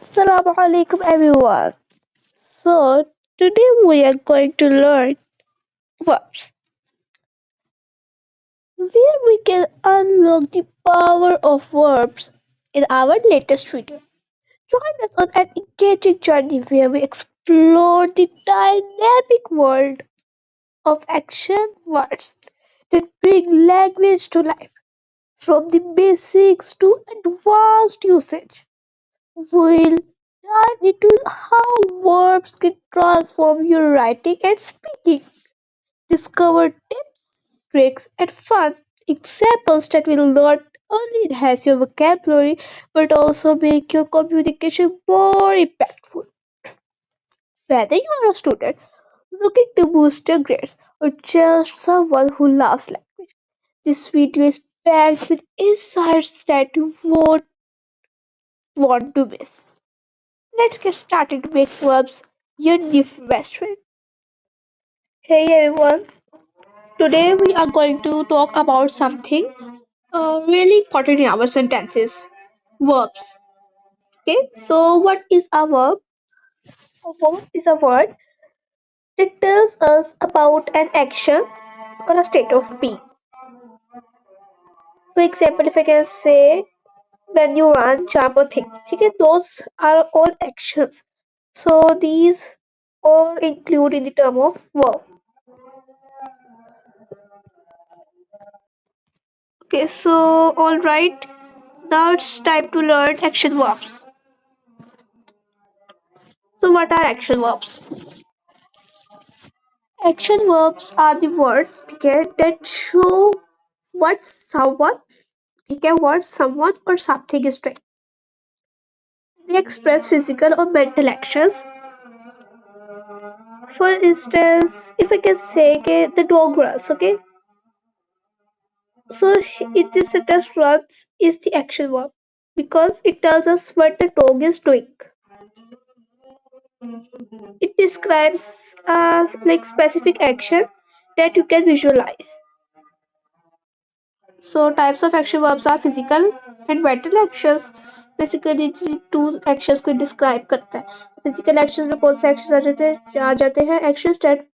Assalamu alaikum everyone. So today we are going to learn verbs where we can unlock the power of verbs in our latest video. Join us on an engaging journey where we explore the dynamic world of action words that bring language to life from the basics to advanced usage. We'll dive into how verbs can transform your writing and speaking. Discover tips, tricks, and fun examples that will not only enhance your vocabulary but also make your communication more impactful. Whether you are a student looking to boost your grades or just someone who loves language, this video is packed with insights that you won't want to miss. Let's get started to make verbs your new best friend. Hey everyone, today we are going to talk about something really important in our sentences, verbs. Okay, so what is a verb? A verb is a word that tells us about an action or a state of being. For example, if I can say when you run, jump, or think, okay, those are all actions. So these all include in the term of verb. Okay, so all right, now it's time to learn action verbs. So what are action verbs? Action verbs are the words, okay, that show what someone, okay, what someone or something is doing. They express physical or mental actions. For instance, if I can say, okay, the dog runs, okay, so it is sentence runs is the action verb because it tells us what the dog is doing. It describes like specific action that you can visualize. So types of action verbs are physical and mental actions. Basically to actions को describe करता है. Physical actions में कौन से actions आ जाते हैं actions that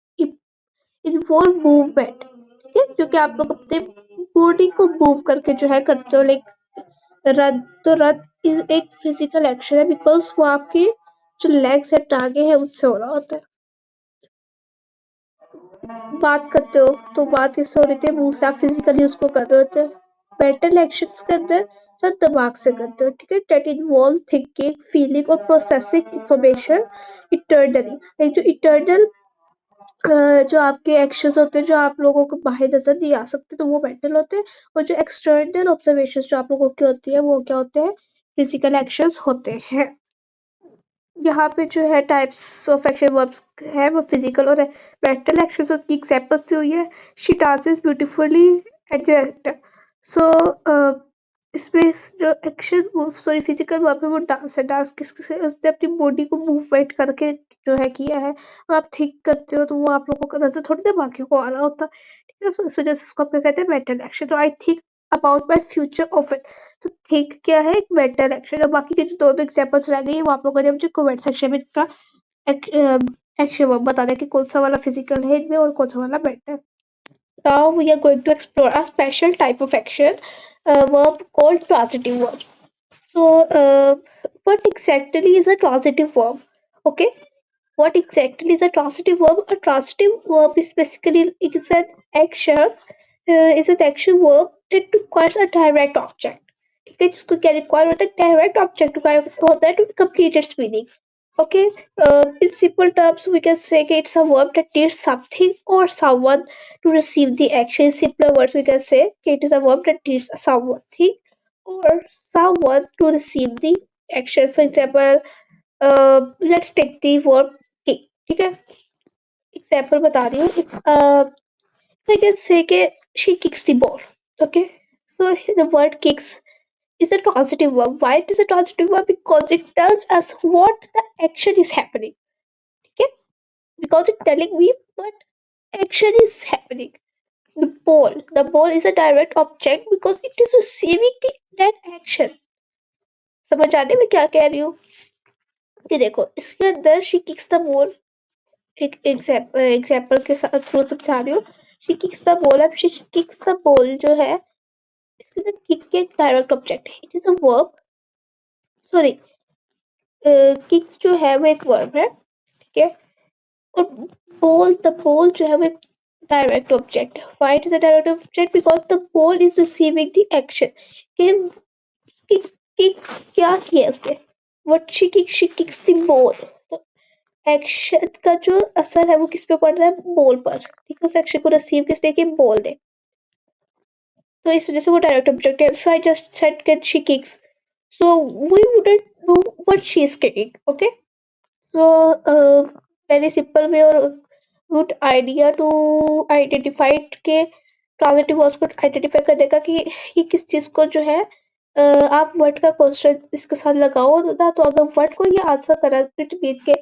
involve movement. ठीक है, जो कि आप लोग अपने बॉडी को मूव करके जो है करते हो. लाइक रन, तो रन इज एक फिजिकल एक्शन है बिकॉज वो आपकी जो लेग्स है टांगे हैं उससे हो रहा होता है. बात करते हो तो बात इससे हो रही थी मुंह से, आप फिजिकली उसको कर रहे होते हो. मेंटल एक्शंस के अंदर जो दिमाग से करते हो. ठीक है, दैट इन्वॉल्व थिंकिंग, फीलिंग और प्रोसेसिंग इंफॉर्मेशन इंटरनली. एक जो इंटरनल जो आपके एक्शंस होते हैं जो आप लोगों को बाहर नजर नहीं आ सकते तो वो मेंटल होते हैं. और जो एक्सटर्नल ऑब्जर्वेशन जो आप लोगों की होती है वो क्या होते हैं, फिजिकल एक्शंस होते हैं. यहाँ पे जो है टाइप्स ऑफ एक्शन वर्ब्स है वो फिजिकल और मेंटल एक्शंस की एग्जांपल्स दी हुई है. She dances beautifully at the actor. So इसमें जो एक्शन सॉरी फिजिकल वर्ब है वो डांस है. डांस किस से उसने अपनी बॉडी को मूवमेंट करके जो है किया है. अब आप थिंक करते हो तो वो आप लोगों का नजर थोड़ी दिमाग को आ रहा होता. ठीक है, तो इस वजह से इसको आप क्या कहते हैं, मेंटल एक्शन. तो I think about my future of it. तो थिंक क्या है, एक मेंटल एक्शन. और बाकी के जो दो एग्जांपल्स रह गई है वो आप लोगों ने मुझे कमेंट सेक्शन में इसका एक्शन वर्ब बता दें कि कौन सा वाला फिजिकल है इनमें और कौन सा वाला mental. Now we are going to explore a special type of action verb called transitive verbs. So, what exactly is a transitive verb? Okay, what exactly is a transitive verb? A transitive verb is basically it's an action, is an action verb that requires a direct object. ठीक है, जिसको क्या require होता है, direct object होता है to complete its meaning. Okay, in simple terms, we can say that it's a verb that needs something or someone to receive the action. In simpler words, we can say it is a verb that needs something or someone to receive the action. For example, let's take the verb kick. ठीक है, example बता रही हूँ. If I can say that she kicks the ball. Okay, so the word kicks is a transitive verb. Why it is a transitive verb? Because it tells us what the action is happening. Okay, because it's telling me what action is happening. The ball is a direct object because it is receiving that action. समझ आने में क्या कह रही हूँ? कि देखो इसके अंदर शी किक्स द बॉल, एक एग्जाम्पल के साथ थ्रू समझा रही हूँ। शी किक्स द बॉल, अब शी किक्स द बॉल जो है इसके अंदर किक के डायरेक्ट ऑब्जेक्ट है, it is a verb, sorry kicks जो है वो एक वर्ब है, ठीक है। और ball, the ball जो है वो एक direct object है। Why it is a direct object? Because the ball is receiving the action. कि कि कि क्या किया उसने? What she kicks the ball. तो एक्शन का जो असर है वो किस पे पड़ रहा है? बॉल पर, ठीक है। उस एक्शन को रिसीव किसने किया? बॉल ने। तो इस वजह से वो डायरेक्ट ऑब्जेक्ट है। If I just said that she kicks, so we wouldn't know what she is kicking. Okay. So, very simple way or good idea to identify के ट्रांजिटिव वर्ड्स को आइडेंटिफाई कर देगा कि ये किस चीज को जो है आप वर्ड का क्वेश्चन इसके साथ लगाओ ना, तो अगर वर्ड को ये आंसर करा इट मीन के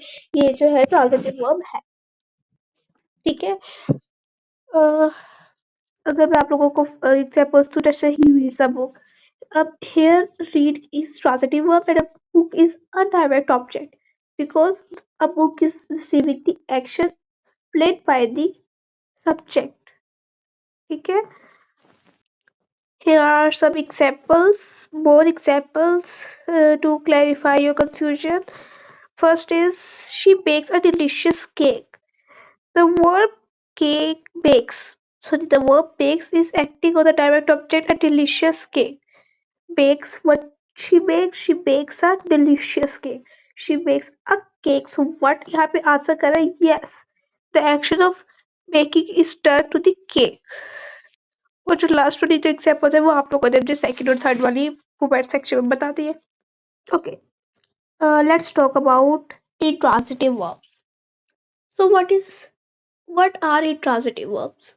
ये जो है ट्रांजिटिव वर्ब है, ठीक है। अ, अगर मैं आप लोगों को एग्जांपल्स टू जैसे ही रीड्स अ बुक, अब here read is transitive verb and a book is a direct object because a book is receiving the action played by the subject, ठीक है। Here are some examples, more examples to clarify your confusion. First is she bakes a delicious cake. The verb cake bakes. So the verb bakes is acting on the direct object a delicious cake. Bakes, what she bakes a delicious cake. She bakes a cake. So what यहाँ पे answer कर रहा है? Yes. The action of baking is done to the cake. और जो last वाली जो example है वो आप लोगों ने जो सेकंड और थर्ड वाली कमेंट सेक्शन में बता दी है। Okay, let's talk about intransitive verbs. So what are intransitive verbs?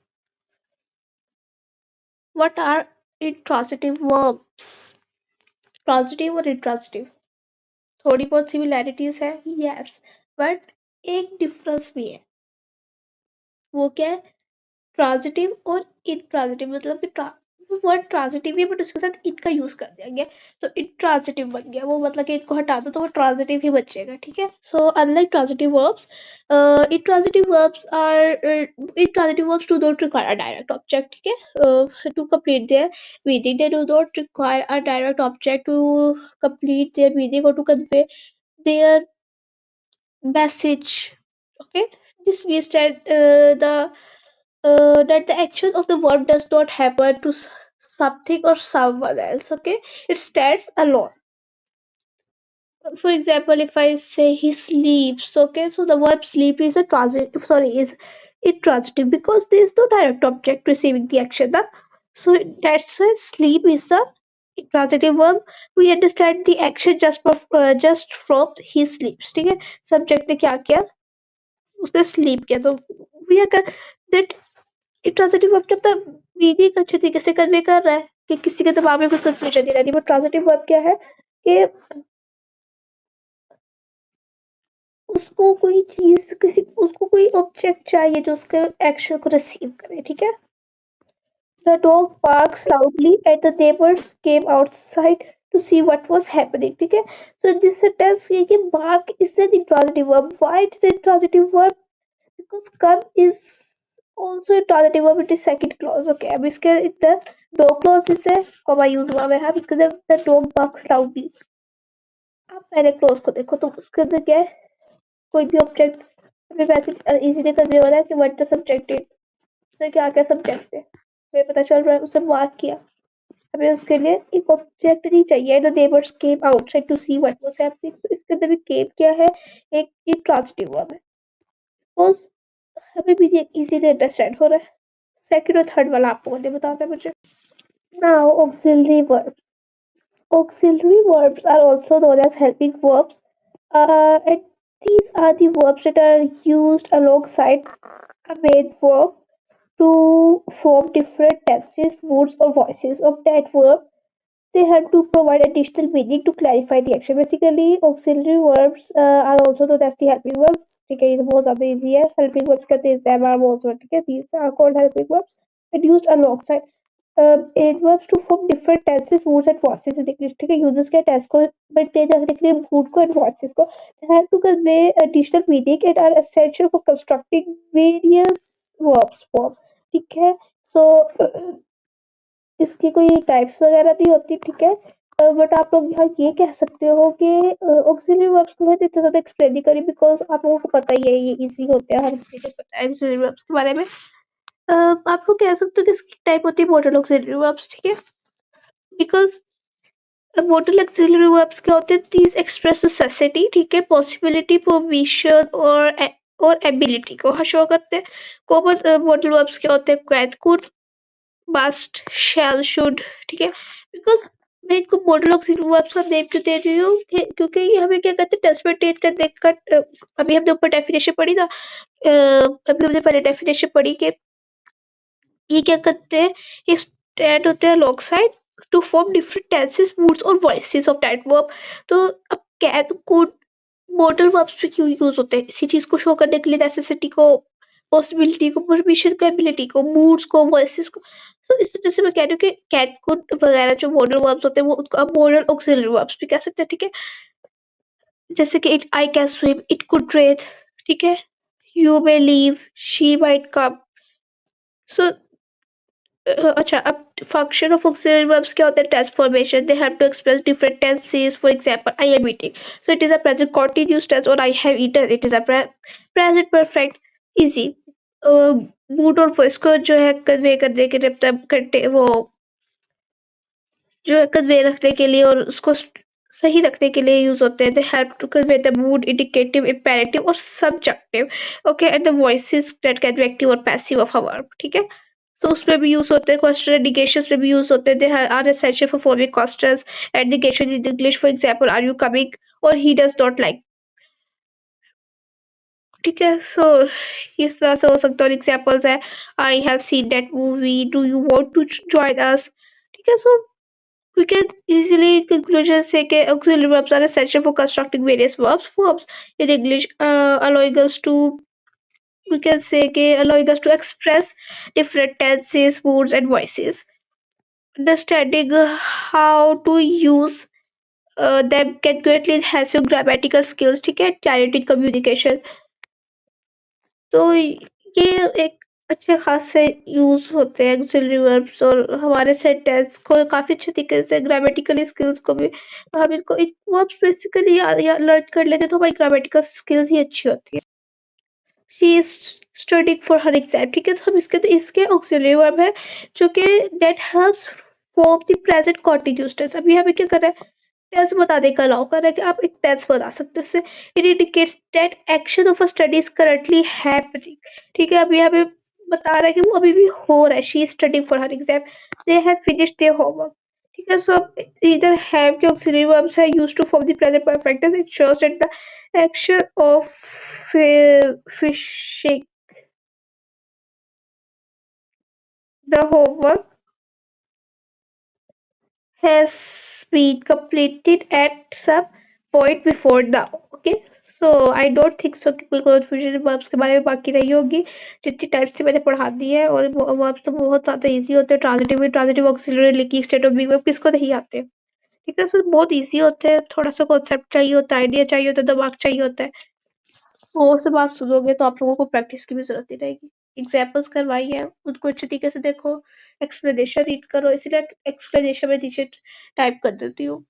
What are intransitive verbs? Transitive और इंट्रांजिटिव थोड़ी बहुत सिमिलैरिटीज है, यस, बट एक डिफरेंस भी है। वो क्या है? ट्रांजिटिव और इंट्रांजिटिव, मतलब कि वो वर्ड ट्रांजिटिव है बट उसके साथ इत का यूज कर दिया गया, तो इंट्रांजिटिव बन गया वो, मतलब कि इत को हटा दो तो वो ट्रांजिटिव ही बचेगा, ठीक है। So unlike transitive verbs, intransitive verbs are intransitive verbs do not require a direct object, ठीक है। To complete their meaning they do not require a direct object to complete their meaning और to convey their message. Okay, this means that the action of the verb does not happen to something or someone else. Okay, it stands alone. For example, if I say he sleeps, okay, so the verb sleep is a transitive, sorry, is intransitive because there is no direct object receiving the action. So that's why sleep is the intransitive verb. We understand the action just from he sleeps, ठीक है। Subject ने क्या किया? उसने sleep किया, तो we are that transitive verb जब तक मीनिंग अच्छे तरीके से कन्वे कर रहा है कि किसी के दिमाग में कुछ कंफ्यूजन नहीं रहती। वो ट्रांजिटिव वर्ब क्या है कि उसको कोई चीज किसी उसको कोई ऑब्जेक्ट चाहिए जो उसके एक्शन को रिसीव करे, ठीक है। The dog barks loudly and the neighbors came outside to see what was happening, ठीक है। So this sentence ये कि bark is an intransitive verb. Why it is an intransitive verb? Because come is also a transitive verb, it is second clause. Okay, अब इसके इधर दो clauses है, comma use हुआ है। अब इसके अंदर the dog barks loudly, आप पहले क्लोज को देखो तो उसके अंदर क्या है? कोई भी ऑब्जेक्ट हमें वैसे इजीली कन्वे हो रहा है कि व्हाट द सब्जेक्ट इज, उसने क्या क्या सब्जेक्ट है हमें पता चल रहा है, उसने बात किया, हमें उसके लिए एक ऑब्जेक्ट नहीं चाहिए। The neighbours came outside to see what was happening, तो इसके अंदर भी केम क्या है? एक ट्रांजिटिव वर्ब है। सपोज हमें भी ये इजीली अंडरस्टैंड हो रहा है। सेकंड और थर्ड वाला आप लोगों ने बताना है मुझे। Now auxiliary verb, auxiliary verbs are also known as helping verbs, and these are the verbs that are used alongside a main verb to form different tenses, moods, or voices of that verb. They help to provide additional meaning to clarify the action. Basically, auxiliary verbs are also known as the helping verbs. ठीक है, ये तो बहुत ज़्यादा easy है। Helping verbs कहते हैं them are also, ठीक है, these are called helping verbs and used alongside. it works to form different tenses, moods and voices in English. ठीक है, users के tense को maintain रखने के लिए mood को and voices को they have to convey additional meaning and are essential for constructing various verbs form. ठीक है, so इसकी कोई टाइप्स वगैरह नहीं होती, ठीक है। बट आप लोग यहाँ ये कह सकते हो कि ऑक्सिलरी वर्ब्स को मैं इतना ज़्यादा एक्सप्लेन नहीं करी बिकॉज़ आप लोगों को पता ही है ये इजी होते हैं, हर किसी को पता है ऑक्सिलरी वर्ब्स के बारे में। आप लोग कह सकते हो कि इसकी टाइप होती है मॉडल ऑक्सिलरी वर्ब्स, ठीक है। बिकॉज़ मॉडल ऑक्सिलरी वर्ब्स क्या होते हैं, दीज एक्सप्रेस नेसेसिटी, ठीक है, पॉसिबिलिटी, प्रोविजन और एबिलिटी को शो करते हैं। कॉमन मॉडल वर्ब्स क्या होते हैं, can, could, must, shall, should, ठीक है। बिकॉज़ मैं इनको मॉडल ऑक्सिलरी वर्ब्स का नेम क्यों दे रही हूँ कि क्योंकि ये हमें क्या कहते हैं टेस्ट में टेट का देखकर अभी हमने ऊपर डेफिनेशन पढ़ी ना, अभी हमने पहले डेफिनेशन पढ़ी कि ये क्या करते हैं, ये स्टैंड होते हैं alongside to form different tenses, moods और वॉइसेस ऑफ दैट वर्ब। तो अब कैन, कुड, मॉडल वर्ब्स पे क्यों यूज होते हैं, इसी चीज को शो करने के लिए, नेसेसिटी को, पॉसिबिलिटी को, परमिशन को, एबिलिटी को, मूड्स को, वॉइसेस को। सो इस वजह से मैं कह रही हूँ कि कैन, कुड वगैरह जो मॉडल वर्ब्स होते हैं वो उनको आप मॉडल ऑक्सिलरी वर्ब्स भी कह सकते हैं, ठीक है। जैसे कि it I can swim, it could rain, ठीक है, you may leave, she might come. So अच्छा, अब फंक्शन ऑफ ऑक्सिलरी वर्ब्स क्या होता है, tense formation, they have to express different tenses, for example I am eating, so it is a present continuous tense, और I have eaten, it is a present perfect easy. Mood और voice को जो है convey करने के लिए मतलब करते वो जो है कन्वे रखने के लिए और उसको सही रखने के लिए यूज होते हैं। They help to convey the mood, indicative, imperative और subjective, okay, and the voices that can be active और पैसिव ऑफ अ वर्ब, ठीक है। सो उसमें भी यूज होते हैं, क्वेश्चन इंडिकेशंस में भी यूज होते हैं। They are essential for forming questions, indication in English, for example are you coming और ही डज नॉट लाइक, ठीक है। सो इस तरह से हो सकता है। और एग्जांपल्स है, I have seen that movie, do you want to join us, ठीक है। सो we can easily conclusion say that auxiliary verbs are essential for constructing various verbs in English, allowing us to, we can say allowing us to express different tenses, moods, and voices. Understanding how to use them can greatly enhance your grammatical skills, ठीक है, clarity in communication. तो ये एक अच्छे खासे use होते हैं auxiliary verbs और हमारे सेंटेंस को काफी अच्छे तरीके से, ग्रामेटिकली स्किल्स को भी हम इनको वर्ब्स बेसिकली या लर्न कर लेते हैं तो हमारी ग्रामेटिकल स्किल्स ही अच्छी होती है। She is studying for her exam, ठीक है। तो हम इसके ऑक्सिलरी वर्ब है जो कि that helps form the present continuous tense. अभी हमें क्या कर रहा है, टेंस बताने का अलाउ कर रहा है कि आप एक टेंस बता सकते हो उससे। It indicates that action of a study is currently happening, ठीक है। अभी हमें बता रहा है कि वो अभी भी हो रहा है, she is studying for her exam, they have finished their homework, ठीक है। सो अब इधर हैव के ऑक्सिलरी वर्ब्स है used to form the present perfect tense, it shows that the action of finishing the homework has been completed at some point before now, okay। so I don't think so कि कोई confusion verbs के बारे में बाकी रही होगी। जितनी type से मैंने पढ़ा दी है, और verbs तो बहुत ज्यादा इजी होते हैं, transitive, transitive auxiliary, linking, state of being, किसको नहीं आते, ठीक है। सो बहुत इजी होते हैं, थोड़ा सा कॉन्सेप्ट चाहिए होता है, आइडिया चाहिए होता है, दिमाग चाहिए होता है। वो से बात सुनोगे तो आप लोगों को प्रैक्टिस की भी जरूरत नहीं रहेगी। एग्जाम्पल्स करवाई है, उनको अच्छे तरीके से देखो, एक्सप्लेनेशन रीड करो, इसीलिए एक्सप्लेनेशन में नीचे टाइप कर देती हूँ।